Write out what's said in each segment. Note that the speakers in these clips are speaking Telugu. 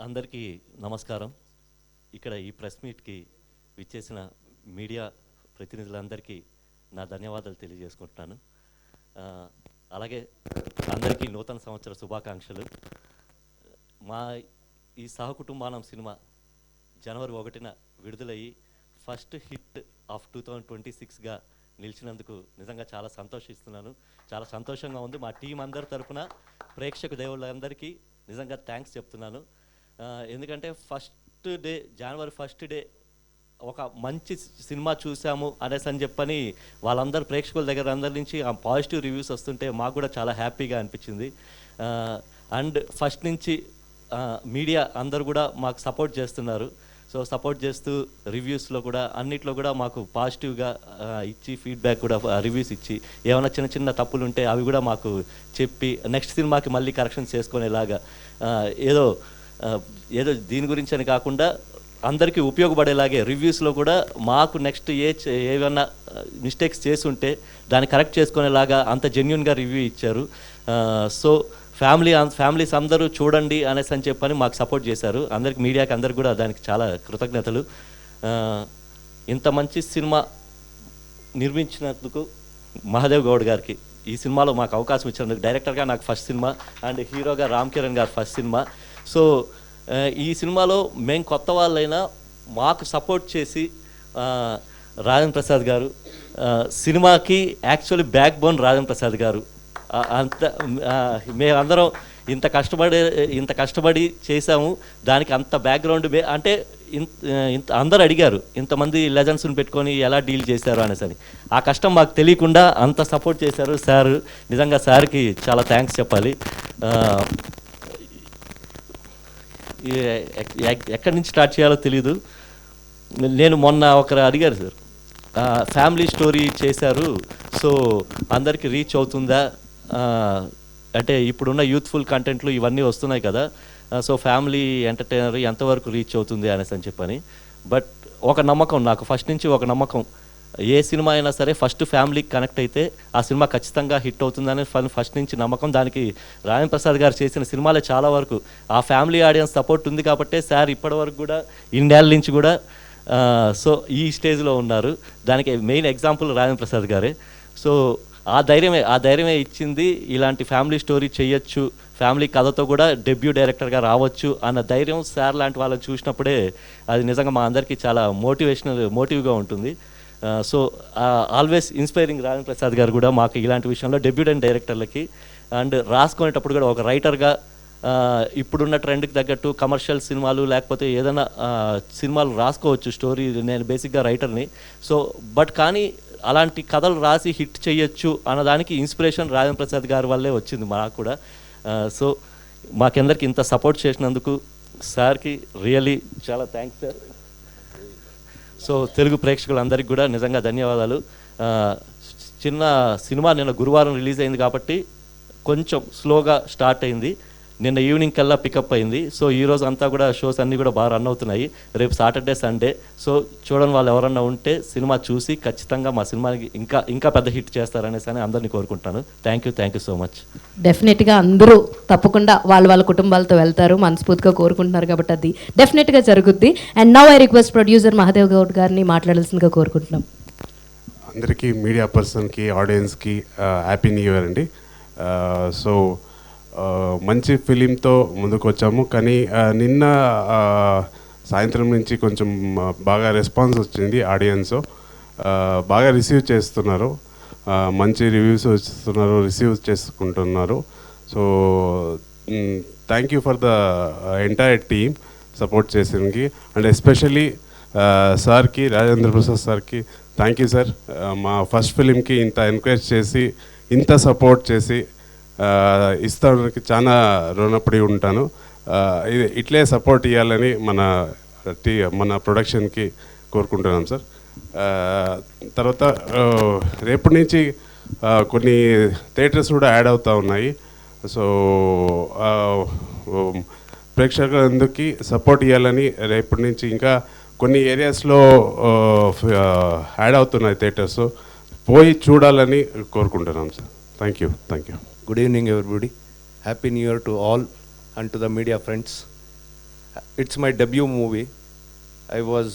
అందరికీ నమస్కారం. ఇక్కడ ఈ ప్రెస్ మీట్కి విచ్చేసిన మీడియా ప్రతినిధులందరికీ నా ధన్యవాదాలు తెలియజేసుకుంటున్నాను. అలాగే అందరికీ నూతన సంవత్సర శుభాకాంక్షలు. మా ఈ సహకుటుంబానం సినిమా జనవరి 1న విడుదలయ్యి ఫస్ట్ హిట్ ఆఫ్ 2026గా నిలిచినందుకు నిజంగా చాలా సంతోషిస్తున్నాను. చాలా సంతోషంగా ఉంది. మా టీం అందరి తరఫున ప్రేక్షక దేవుళ్ళందరికీ నిజంగా థ్యాంక్స్ చెప్తున్నాను. ఎందుకంటే ఫస్ట్ డే జనవరి 1st డే ఒక మంచి సినిమా చూసాము అనేసి అని చెప్పని వాళ్ళందరూ ప్రేక్షకుల దగ్గర అందరి నుంచి ఆ పాజిటివ్ రివ్యూస్ వస్తుంటే మాకు కూడా చాలా హ్యాపీగా అనిపించింది. అండ్ ఫస్ట్ నుంచి మీడియా అందరు కూడా మాకు సపోర్ట్ చేస్తున్నారు. సో సపోర్ట్ చేస్తూ రివ్యూస్లో కూడా అన్నిట్లో కూడా మాకు పాజిటివ్గా ఇచ్చి ఫీడ్బ్యాక్ కూడా రివ్యూస్ ఇచ్చి ఏమైనా చిన్న చిన్న తప్పులు ఉంటే అవి కూడా మాకు చెప్పి నెక్స్ట్ సినిమాకి మళ్ళీ కరెక్షన్స్ చేసుకునేలాగా ఏదో దీని గురించి అని కాకుండా అందరికీ ఉపయోగపడేలాగే రివ్యూస్లో కూడా మాకు నెక్స్ట్ ఏమైనా మిస్టేక్స్ చేస్తుంటే దాన్ని కరెక్ట్ చేసుకునేలాగా అంత జెన్యున్గా రివ్యూ ఇచ్చారు. సో ఫ్యామిలీస్ అందరూ చూడండి అనేసి అని చెప్పని మాకు సపోర్ట్ చేశారు. అందరికి మీడియాకి అందరికి కూడా దానికి చాలా కృతజ్ఞతలు. ఇంత మంచి సినిమా నిర్మించినందుకు మహాదేవ్ గౌడ్ గారికి ఈ సినిమాలో మాకు అవకాశం ఇచ్చినందుకు, డైరెక్టర్గా నాకు ఫస్ట్ సినిమా అండ్ హీరోగా రామ్ చరణ్ గారు ఫస్ట్ సినిమా. సో ఈ సినిమాలో మేము కొత్త వాళ్ళైనా మాకు సపోర్ట్ చేసి రాజేంద్ర ప్రసాద్ గారు, సినిమాకి actually back bone Rajendra Prasad గారు. అంత మేమందరం ఇంత కష్టపడి చేసాము. దానికి అంత బ్యాక్గ్రౌండ్ అంటే ఇంత అందరు అడిగారు ఇంతమంది లెజెండ్స్ని పెట్టుకొని ఎలా డీల్ చేశారు అనేసి. ఆ కష్టం మాకు తెలియకుండా అంత సపోర్ట్ చేశారు సార్. నిజంగా సార్కి చాలా థ్యాంక్స్ చెప్పాలి. ఎక్కడి నుంచి స్టార్ట్ చేయాలో తెలీదు. నేను మొన్న ఒకరు అడిగారు సార్, ఫ్యామిలీ స్టోరీ చేశారు, సో అందరికీ రీచ్ అవుతుందా అంటే ఇప్పుడున్న యూత్ఫుల్ కంటెంట్లు ఇవన్నీ వస్తున్నాయి కదా, సో ఫ్యామిలీ ఎంటర్టైనర్ ఎంతవరకు రీచ్ అవుతుంది అనేసి అని చెప్పని. బట్ ఒక నమ్మకం, నాకు ఫస్ట్ నుంచి ఒక నమ్మకం, ఏ సినిమా అయినా సరే ఫస్ట్ ఫ్యామిలీకి కనెక్ట్ అయితే ఆ సినిమా ఖచ్చితంగా హిట్ అవుతుందని ఫస్ట్ నుంచి నమ్మకం. దానికి రాజేంద్ర ప్రసాద్ గారు చేసిన సినిమాలే చాలా వరకు ఆ ఫ్యామిలీ ఆడియన్స్ సపోర్ట్ ఉంది కాబట్టే సార్ ఇప్పటివరకు కూడా ఇన్నేళ్ళ నుంచి కూడా సో ఈ స్టేజ్లో ఉన్నారు. దానికి మెయిన్ ఎగ్జాంపుల్ రాజేంద్ర ప్రసాద్ గారే. సో ఆ ధైర్యమే ఇచ్చింది. ఇలాంటి ఫ్యామిలీ స్టోరీ చేయొచ్చు, ఫ్యామిలీ కథతో కూడా డెబ్యూ డైరెక్టర్గా రావచ్చు అన్న ధైర్యం సార్ లాంటి వాళ్ళని చూసినప్పుడే అది నిజంగా మా అందరికీ చాలా మోటివ్గా ఉంటుంది. So always inspiring Rajendra Prasad గారు కూడా మాకు ఇలాంటి విషయంలో డెబ్యూటెంట్ డైరెక్టర్లకి అండ్ రాసుకునేటప్పుడు కూడా ఒక రైటర్గా ఇప్పుడున్న ట్రెండ్కి తగ్గట్టు కమర్షియల్ సినిమాలు లేకపోతే ఏదైనా సినిమాలు రాసుకోవచ్చు స్టోరీ. నేను బేసిక్గా రైటర్ని. సో బట్ కానీ అలాంటి కథలు రాసి హిట్ చేయొచ్చు అన్నదానికి ఇన్స్పిరేషన్ రాజేంద్ర ప్రసాద్ గారి వల్లే వచ్చింది మాకు కూడా. సో మాకందరికి ఇంత సపోర్ట్ చేసినందుకు సార్కి రియల్లీ చాలా థ్యాంక్స్ సార్. సో తెలుగు ప్రేక్షకులందరికీ కూడా నిజంగా ధన్యవాదాలు. చిన్న సినిమా నిన్న గురువారం రిలీజ్ అయింది కాబట్టి కొంచెం స్లోగా స్టార్ట్ అయింది. నిన్న ఈవినింగ్ కల్లా పికప్ అయింది. సో ఈరోజు అంతా కూడా షోస్ అన్నీ కూడా బాగా రన్ అవుతున్నాయి. రేపు సాటర్డే సండే. సో చూడని వాళ్ళు ఎవరన్నా ఉంటే సినిమా చూసి ఖచ్చితంగా మా సినిమాకి ఇంకా పెద్ద హిట్ చేస్తారనేసి అని అందరినీ కోరుకుంటాను. Thank you so much. డెఫినెట్గా అందరూ తప్పకుండా వాళ్ళ కుటుంబాలతో వెళ్తారు, మనస్ఫూర్తిగా కోరుకుంటున్నారు కాబట్టి అది డెఫినెట్గా జరుగుద్ది. And now I request producer Mahadev Goud గారిని మాట్లాడాల్సిందిగా కోరుకుంటున్నాం. అందరికీ, మీడియా పర్సన్కి, ఆడియన్స్కి హ్యాపీ న్యూ ఇయర్ అండి. సో మంచి ఫిలింతో ముందుకు వచ్చాము, కానీ నిన్న సాయంత్రం నుంచి కొంచెం బాగా రెస్పాన్స్ వచ్చింది. ఆడియన్స్ బాగా రిసీవ్ చేస్తున్నారు, మంచి రివ్యూస్ వస్తున్నారు, రిసీవ్ చేసుకుంటున్నారు. So thank you for the entire team support చేసేందుకు. అండ్ ఎస్పెషల్లీ సార్కి, రాజేంద్ర ప్రసాద్ సార్కి థ్యాంక్ యూ సార్. మా ఫస్ట్ ఫిలింకి ఇంత ఎంకరేజ్ చేసి ఇంత సపోర్ట్ చేసి ఇస్తానికి చాలా రుణపడి ఉంటాను. ఇట్లే సపోర్ట్ ఇవ్వాలని మన ప్రొడక్షన్కి కోరుకుంటున్నాం సార్. తర్వాత రేపటి నుంచి కొన్ని థియేటర్స్ కూడా యాడ్ అవుతూ ఉన్నాయి. సో ప్రేక్షకులందరికీ సపోర్ట్ ఇవ్వాలని రేపటి నుంచి ఇంకా కొన్ని ఏరియాస్లో యాడ్ అవుతున్నాయి థియేటర్స్, పోయి చూడాలని కోరుకుంటున్నాం sir. Thank you. Good evening everybody. Happy New Year to all and to the media friends. It's my debut movie. I was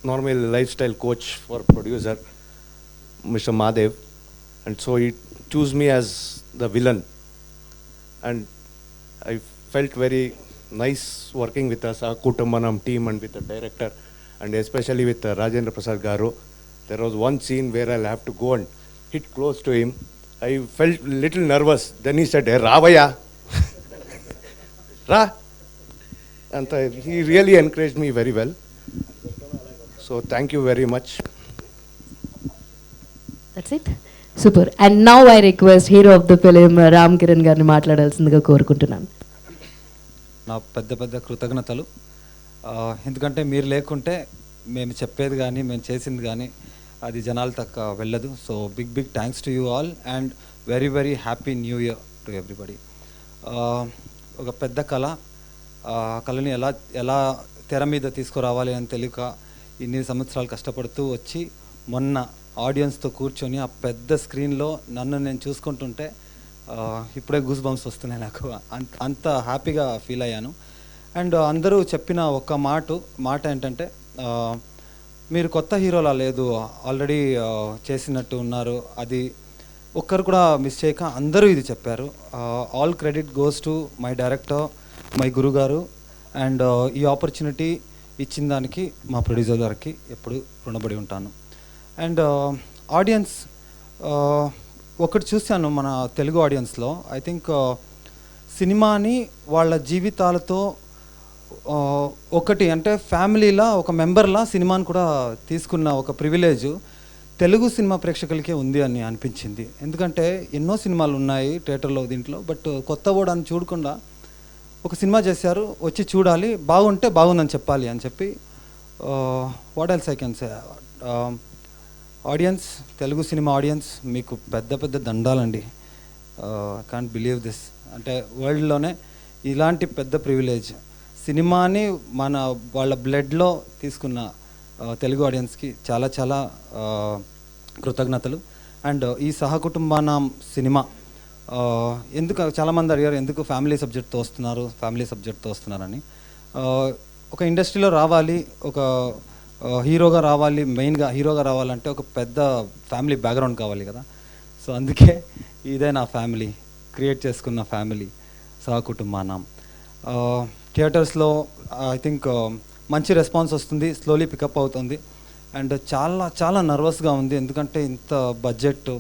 normally a lifestyle coach for producer, Mr. Mahadev, and so he chose me as the villain. And I felt very nice working with the Sahakutumbanam team and with the director, and especially with Rajendra Prasad Garu. There was one scene where I'll have to go and hit close to him. I felt little nervous. Then he said, "Hey, Ravaya." Ra. And he really encouraged me very well. So thank you very much. That's it. Super. And now I request hero of the film Ram Kiran గారిని మాట్లాడాల్సిందిగా కోరుకుంటున్నాను. నా పెద్ద పెద్ద కృతజ్ఞతలు. ఎందుకంటే మీరు లేకుంటే మేము చెప్పేది కానీ మేము చేసింది కానీ అది జనాలు తక్క వెళ్ళదు. So big big thanks to you all and very very happy new year to everybody. ఒక పెద్ద కళ, కళని ఎలా ఎలా తెర మీద తీసుకురావాలి అని తెలియక ఇన్ని సంవత్సరాలు కష్టపడుతూ వచ్చి మొన్న ఆడియన్స్తో కూర్చొని ఆ పెద్ద స్క్రీన్లో నన్ను నేను చూసుకుంటుంటే ఇప్పుడే గూస్ బంప్స్ వస్తున్నాయి నాకు. అంత హ్యాపీగా ఫీల్ అయ్యాను. అండ్ అందరూ చెప్పిన ఒక మాట ఏంటంటే మీరు కొత్త హీరోలా లేదు, ఆల్రెడీ చేసినట్టు ఉన్నారు. అది ఒక్కరు కూడా మిస్ చేయక అందరూ ఇది చెప్పారు. All credit goes to my director, my గురుగారు. అండ్ ఈ ఆపర్చునిటీ ఇచ్చిన దానికి మా ప్రొడ్యూసర్ గారికి ఎప్పుడు రుణపడి ఉంటాను. అండ్ ఆడియన్స్ ఒకటి చూశాను మన తెలుగు ఆడియన్స్లో. ఐ థింక్ సినిమాని వాళ్ళ జీవితాలతో ఒకటి అంటే ఫ్యామిలీలా ఒక మెంబర్లా సినిమాని కూడా తీసుకున్న ఒక ప్రివిలేజ్ తెలుగు సినిమా ప్రేక్షకులకే ఉంది అని అనిపించింది. ఎందుకంటే ఎన్నో సినిమాలు ఉన్నాయి థియేటర్లో దీంట్లో, బట్ కొత్త ఓడని చూడకుండా ఒక సినిమా చేశారు, వచ్చి చూడాలి, బాగుంటే బాగుందని చెప్పాలి అని చెప్పి. What else I can say. Audience, Telugu cinema audience మీకు పెద్ద పెద్ద దండాలండి. Can't believe this. అంటే వరల్డ్లోనే ఇలాంటి పెద్ద ప్రివిలేజ్ సినిమాని వాళ్ళ బ్లడ్లో తీసుకున్న తెలుగు ఆడియన్స్కి చాలా చాలా కృతజ్ఞతలు. అండ్ ఈ సహకుటుంబానం సినిమా ఎందుకు చాలామంది అడిగారు ఎందుకు ఫ్యామిలీ సబ్జెక్ట్తో వస్తున్నారని. ఒక ఇండస్ట్రీలో రావాలి, ఒక హీరోగా రావాలి, మెయిన్గా హీరోగా రావాలంటే ఒక పెద్ద ఫ్యామిలీ బ్యాక్గ్రౌండ్ కావాలి కదా. సో అందుకే ఇదే నా ఫ్యామిలీ, క్రియేట్ చేసుకున్న ఫ్యామిలీ సహకుటుంబానం. థియేటర్స్లో ఐ థింక్ మంచి రెస్పాన్స్ వస్తుంది, స్లోలీ పికప్ అవుతుంది. అండ్ చాలా చాలా నర్వస్గా ఉంది, ఎందుకంటే ఇంత బడ్జెట్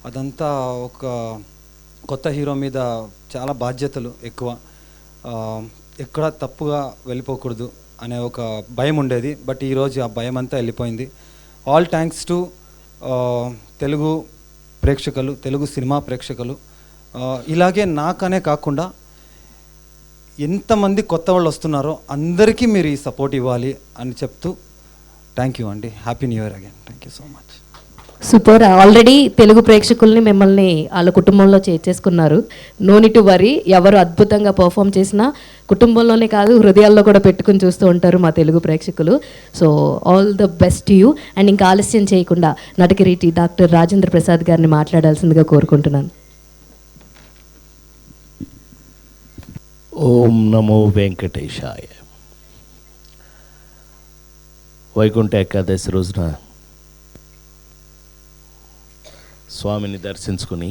అదంతా ఒక కొత్త హీరో మీద చాలా బాధ్యతలు ఎక్కువ, ఎక్కడ తప్పుగా వెళ్ళిపోకూడదు అనే ఒక భయం ఉండేది. బట్ ఈరోజు ఆ భయం అంతా వెళ్ళిపోయింది. ఆల్ థ్యాంక్స్ టు తెలుగు ప్రేక్షకులు, తెలుగు సినిమా ప్రేక్షకులు. ఇలాగే నాకనే కాకుండా ఎంతమంది కొత్త వాళ్ళు వస్తున్నారో అందరికీ మీరు ఈ సపోర్ట్ ఇవ్వాలి అని చెప్తూ థ్యాంక్ యూ అండి. Happy new year again. Thank you so much. Super. Already Telugu ప్రేక్షకుల్ని మిమ్మల్ని వాళ్ళ కుటుంబంలో చేర్చేసుకున్నారు. No need to worry. ఎవరు అద్భుతంగా పర్ఫామ్ చేసినా కుటుంబంలోనే కాదు హృదయాల్లో కూడా పెట్టుకుని చూస్తూ ఉంటారు మా తెలుగు ప్రేక్షకులు. So all the best you. And ఇంకా ఆలస్యం చేయకుండా నటకిరీటి డాక్టర్ రాజేంద్ర ప్రసాద్ గారిని మాట్లాడాల్సిందిగా కోరుకుంటున్నాను. ఓం నమో వెంకటేశాయ. వైకుంఠ ఏకాదశి రోజున స్వామిని దర్శించుకుని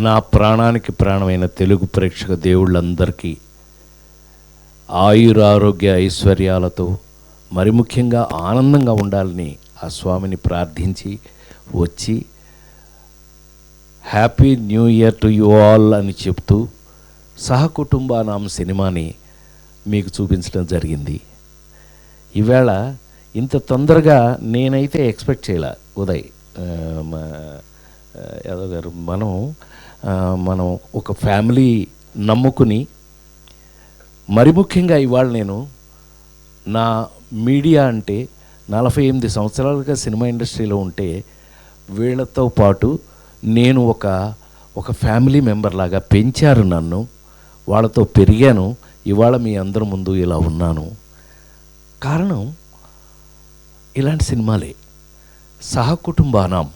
నా ప్రాణానికి ప్రాణమైన తెలుగు ప్రేక్షక దేవుళ్ళందరికీ ఆయురారోగ్య ఐశ్వర్యాలతో మరి ముఖ్యంగా ఆనందంగా ఉండాలని ఆ స్వామిని ప్రార్థించి వచ్చి happy new year to you all అని చెప్తూ సహకుటుంబానాం సినిమాని మీకు చూపించడం జరిగింది. ఈవేళ ఇంత తొందరగా నేనైతే ఎక్స్పెక్ట్ చేయలే. ఉదయ్ యాదవ్ గారు, మనం ఒక ఫ్యామిలీ నమ్ముకుని మరి ముఖ్యంగా ఇవాళ నేను నా మీడియా అంటే 48 సంవత్సరాలుగా సినిమా ఇండస్ట్రీలో ఉంటే వీళ్ళతో పాటు నేను ఒక ఫ్యామిలీ మెంబర్ లాగా పెంచారు నన్ను, వాళ్ళతో పెరిగాను. ఇవాళ మీ అందరి ముందు ఇలా ఉన్నాను. కారణం ఇలాంటి సినిమాలే. సహకుటుంబానాం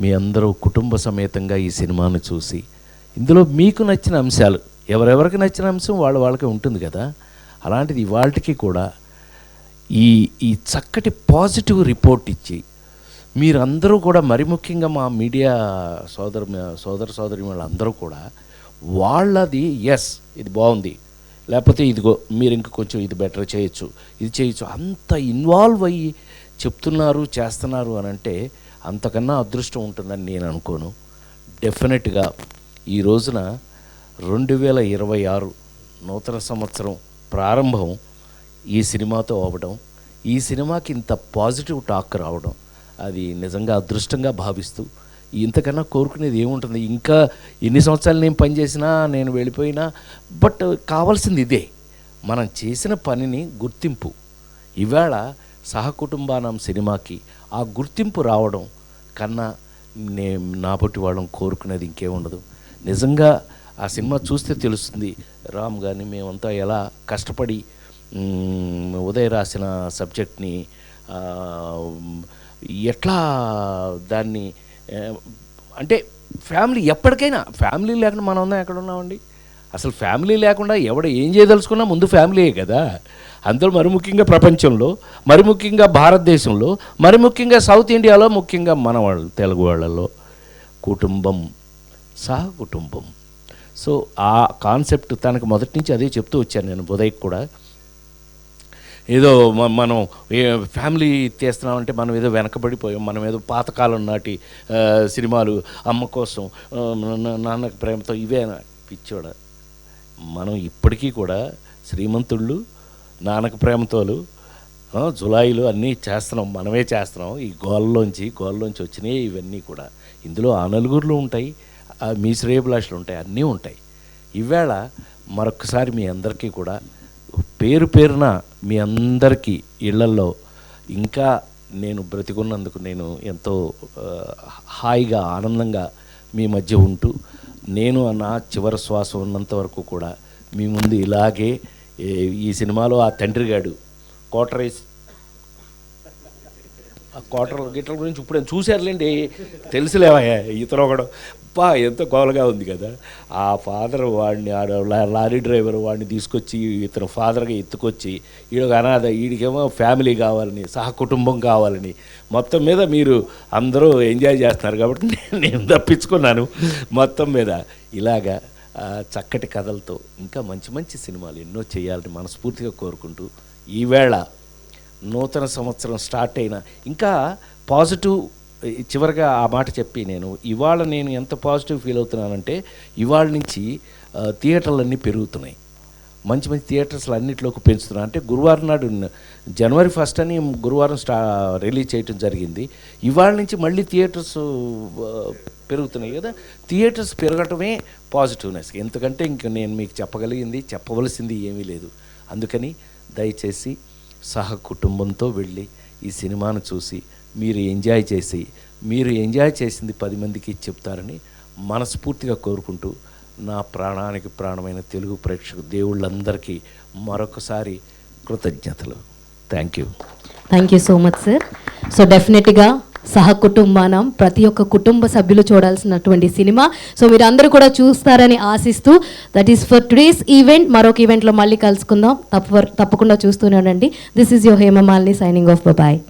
మీ అందరూ కుటుంబ సమేతంగా ఈ సినిమాను చూసి ఇందులో మీకు నచ్చిన అంశాలు ఎవరెవరికి నచ్చిన అంశం వాళ్ళకి ఉంటుంది కదా. అలాంటిది ఇవాళకి కూడా ఈ ఈ చక్కటి పాజిటివ్ రిపోర్ట్ ఇచ్చి మీరందరూ కూడా, మరి ముఖ్యంగా మా మీడియా సోదరి వాళ్ళందరూ కూడా వాళ్ళది ఎస్ ఇది బాగుంది, లేకపోతే ఇదిగో మీరు ఇంక కొంచెం ఇది బెటర్ చేయొచ్చు, ఇది చేయొచ్చు, అంత ఇన్వాల్వ్ అయ్యి చెప్తున్నారు చేస్తున్నారు అని అంటే అంతకన్నా అదృష్టం ఉంటుందని నేను అనుకోను. డెఫినెట్గా ఈ రోజున 2026 నూతన సంవత్సరం ప్రారంభం ఈ సినిమాతో అవ్వడం, ఈ సినిమాకి ఇంత పాజిటివ్ టాక్ రావడం అది నిజంగా అదృష్టంగా భావిస్తూ, ఇంతకన్నా కోరుకునేది ఏముంటుంది. ఇంకా ఎన్ని సంవత్సరాలు నేను పనిచేసినా, నేను వెళ్ళిపోయినా, బట్ కావాల్సింది ఇదే, మనం చేసిన పనిని గుర్తింపు. ఇవాళ సహకుటుంబానం సినిమాకి ఆ గుర్తింపు రావడం కన్నా నా బట్టి వాళ్ళం కోరుకునేది ఇంకేముండదు. నిజంగా ఆ సినిమా చూస్తే తెలుస్తుంది రామ్ కానీ మేమంతా ఎలా కష్టపడి ఉదయ్ రాసిన సబ్జెక్ట్ని ఎట్లా దాన్ని అంటే ఫ్యామిలీ ఎప్పటికైనా ఫ్యామిలీ లేకుండా మనం ఉందా ఎక్కడ ఉన్నామండి. అసలు ఫ్యామిలీ లేకుండా ఎవడ ఏం చేయదలుచుకున్నా ముందు ఫ్యామిలీయే కదా. అందులో మరి ముఖ్యంగా ప్రపంచంలో, మరి ముఖ్యంగా భారతదేశంలో, మరి ముఖ్యంగా సౌత్ ఇండియాలో, ముఖ్యంగా మన వాళ్ళు తెలుగు వాళ్ళలో కుటుంబం, సహకుటుంబం. సో ఆ కాన్సెప్ట్ తనకు మొదటి నుంచి అదే చెప్తూ వచ్చాను నేను ఉదయ్కి కూడా. ఏదో మనం ఫ్యామిలీ తీస్తున్నామంటే మనం ఏదో వెనకబడిపోయాం, మనం ఏదో పాతకాలం నాటి సినిమాలు, అమ్మ కోసం, నాన్నకు ప్రేమతో, ఇవే పిచ్చోడ. మనం ఇప్పటికీ కూడా శ్రీమంతుళ్ళు, నాన్నకు ప్రేమతోలు, జులాయిలు అన్నీ చేస్తున్నాం, మనమే చేస్తున్నాం. ఈ గోల్లోంచి వచ్చినాయి ఇవన్నీ కూడా. ఇందులో ఆ నలుగురులు ఉంటాయి, మీ శ్రేయభిలాషలు ఉంటాయి, అన్నీ ఉంటాయి. ఈవేళ మరొకసారి మీ అందరికీ కూడా పేరు పేరున మీ అందరికీ ఇళ్లల్లో ఇంకా నేను బ్రతికున్నందుకు నేను ఎంతో హాయిగా ఆనందంగా మీ మధ్య ఉంటూ, నేను నా చివరి శ్వాస ఉన్నంత వరకు కూడా మీ ముందు ఇలాగే. ఈ సినిమాలో ఆ తండ్రిగాడు క్వార్టరైజ్, ఆ గిట్ల గురించి ఇప్పుడు చూశారులేండి, తెలుసులేవా ఇతను ఒకడు ఎంతో గోలగా ఉంది కదా. ఆ ఫాదర్ వాడిని, లారీ డ్రైవర్ వాడిని తీసుకొచ్చి ఇతను ఫాదర్గా ఎత్తుకొచ్చి, ఈడొక అనాథ, వీడికేమో ఫ్యామిలీ కావాలని, సహకుటుంబం కావాలని, మొత్తం మీద మీరు అందరూ ఎంజాయ్ చేస్తున్నారు కాబట్టి నేను తప్పించుకున్నాను. మొత్తం మీద ఇలాగా చక్కటి కథలతో ఇంకా మంచి మంచి సినిమాలు ఎన్నో చేయాలని మనస్ఫూర్తిగా కోరుకుంటూ, ఈవేళ నూతన సంవత్సరం స్టార్ట్ అయిన ఇంకా పాజిటివ్, చివరిగా ఆ మాట చెప్పి నేను ఇవాళ నేను ఎంత పాజిటివ్ ఫీల్ అవుతున్నానంటే, ఇవాళ నుంచి థియేటర్లన్నీ పెరుగుతున్నాయి, మంచి మంచి థియేటర్స్లు అన్నింటిలోకి పెంచుతున్నాను. అంటే గురువారం నాడు January 1st అని గురువారం రిలీజ్ చేయటం జరిగింది. ఇవాళ నుంచి మళ్ళీ థియేటర్స్ పెరుగుతున్నాయి కదా. థియేటర్స్ పెరగటమే పాజిటివ్నెస్. ఎందుకంటే ఇంక నేను మీకు చెప్పవలసింది ఏమీ లేదు. అందుకని దయచేసి సహకుటుంబంతో వెళ్ళి ఈ సినిమాను చూసి మీరు ఎంజాయ్ చేసింది 10 మందికి చెప్తారని మనస్ఫూర్తిగా కోరుకుంటూ, నా ప్రాణానికి ప్రాణమైన తెలుగు ప్రేక్షకు దేవుళ్ళందరికీ మరొకసారి కృతజ్ఞతలు. Thank you so much sir. So డెఫినెట్గా సహకుటుంబానం ప్రతి ఒక్క కుటుంబ సభ్యులు చూడాల్సినటువంటి సినిమా. సో మీరు అందరూ కూడా చూస్తారని ఆశిస్తూ, that is for today's event. మరొక ఈవెంట్లో మళ్ళీ కలుసుకుందాం. తప్పకుండా చూస్తూనే ఉండండి. This is your Hemamalini signing off. Bye.